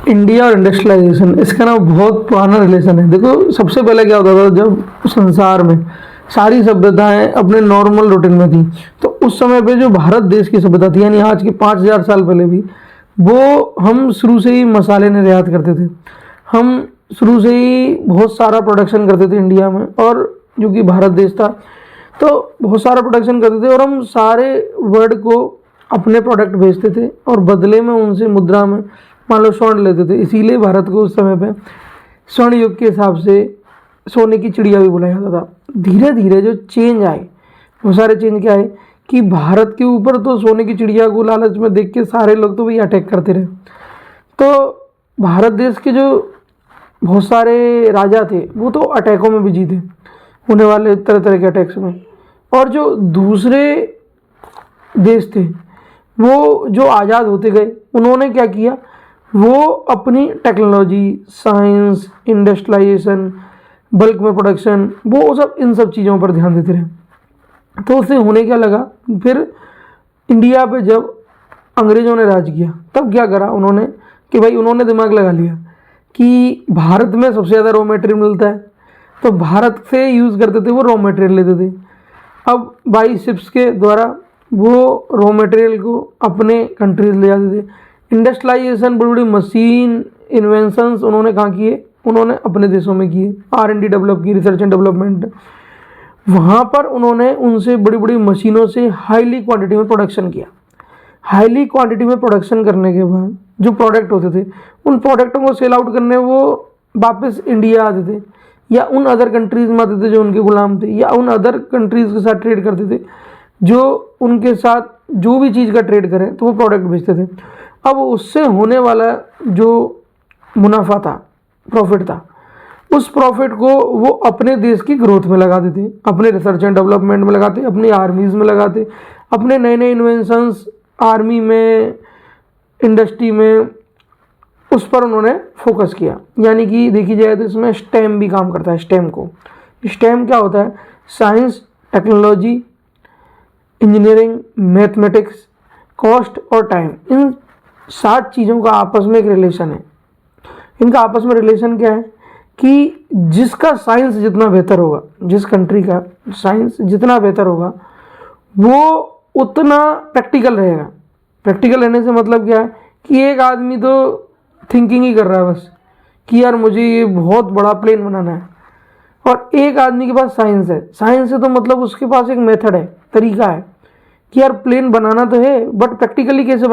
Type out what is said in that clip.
India और industrialisation, इसका ना बहुत पुराना रिलेशन है। देखो सबसे पहले क्या होता था, जब संसार में सारी सभ्यताएं अपने नॉर्मल रूटीन में थी, तो उस समय पे जो भारत देश की सभ्यता थी, यानी आज के 5,000 साल पहले भी, वो हम शुरू से ही मसाले निर्यात करते थे। हम शुरू से ही बहुत सारा प्रोडक्शन करते थे इंडिया में, और जो कि भारत देश था तो बहुत सारा प्रोडक्शन करते थे, और हम सारे वर्ल्ड को अपने प्रोडक्ट भेजते थे और बदले में उनसे मुद्रा में मान लो स्वर्ण लेते थे। इसीलिए भारत को उस समय पे स्वर्ण युग के हिसाब से सोने की चिड़िया भी बोला जाता था। धीरे धीरे जो चेंज आए, वो सारे चेंज क्या है कि भारत के ऊपर तो सोने की चिड़िया को लालच में देख के सारे लोग तो वही अटैक करते रहे। तो भारत देश के जो बहुत सारे राजा थे वो तो अटैकों में भी जीते, होने वाले तरह तरह के अटैक्स में। और जो दूसरे देश थे वो जो आज़ाद होते गए, उन्होंने क्या किया, वो अपनी टेक्नोलॉजी, साइंस, इंडस्ट्रियलाइजेशन, बल्क में प्रोडक्शन, वो सब इन सब चीज़ों पर ध्यान देते रहे। तो उससे होने क्या लगा, फिर इंडिया पे जब अंग्रेज़ों ने राज किया तब क्या करा उन्होंने कि भाई उन्होंने दिमाग लगा लिया कि भारत में सबसे ज़्यादा रॉ मटेरियल मिलता है, तो भारत से यूज़ करते थे, वो रॉ मटेरियल लेते थे। अब बाई शिप्स के द्वारा वो रॉ मटेरियल को अपने कंट्रीज ले जाते थे। इंडस्ट्रियलाइजेशन, बड़ी बड़ी मशीन इन्वेंशंस उन्होंने कहाँ किए, उन्होंने अपने देशों में किए। R&D डेवलप की, रिसर्च एंड डेवलपमेंट, वहाँ पर उन्होंने उनसे बड़ी बड़ी मशीनों से हाईली क्वांटिटी में प्रोडक्शन किया। हाईली क्वांटिटी में प्रोडक्शन करने के बाद जो प्रोडक्ट होते थे, उन प्रोडक्टों को सेल आउट करने वो वापस इंडिया आते थे, या उन अदर कंट्रीज़ में आते थे जो उनके गुलाम थे, या उन अदर कंट्रीज़ के साथ ट्रेड करते थे जो उनके साथ जो भी चीज़ का ट्रेड करें तो वो प्रोडक्ट बेचते थे। अब उससे होने वाला जो मुनाफा था, प्रॉफिट था, उस प्रॉफिट को वो अपने देश की ग्रोथ में लगाते थे, अपने रिसर्च एंड डेवलपमेंट में लगाते, अपनी आर्मीज़ में लगाते, अपने नए नए इन्वेंशंस आर्मी में, इंडस्ट्री में, उस पर उन्होंने फोकस किया। यानी कि देखी जाए तो इसमें स्टेम भी काम करता है। स्टेम क्या होता है, science, technology, engineering, mathematics, cost और टाइम, इन 7 चीज़ों का आपस में एक रिलेशन है। इनका आपस में रिलेशन क्या है कि जिसका साइंस जितना बेहतर होगा, जिस कंट्री का साइंस जितना बेहतर होगा, वो उतना प्रैक्टिकल रहेगा। प्रैक्टिकल रहने से मतलब क्या है कि एक आदमी तो थिंकिंग ही कर रहा है बस कि यार मुझे ये बहुत बड़ा प्लेन बनाना है, और एक आदमी के पास साइंस है। साइंस है तो मतलब उसके पास एक मेथड है, तरीका है कि यार प्लेन बनाना तो है, बट प्रैक्टिकली कैसे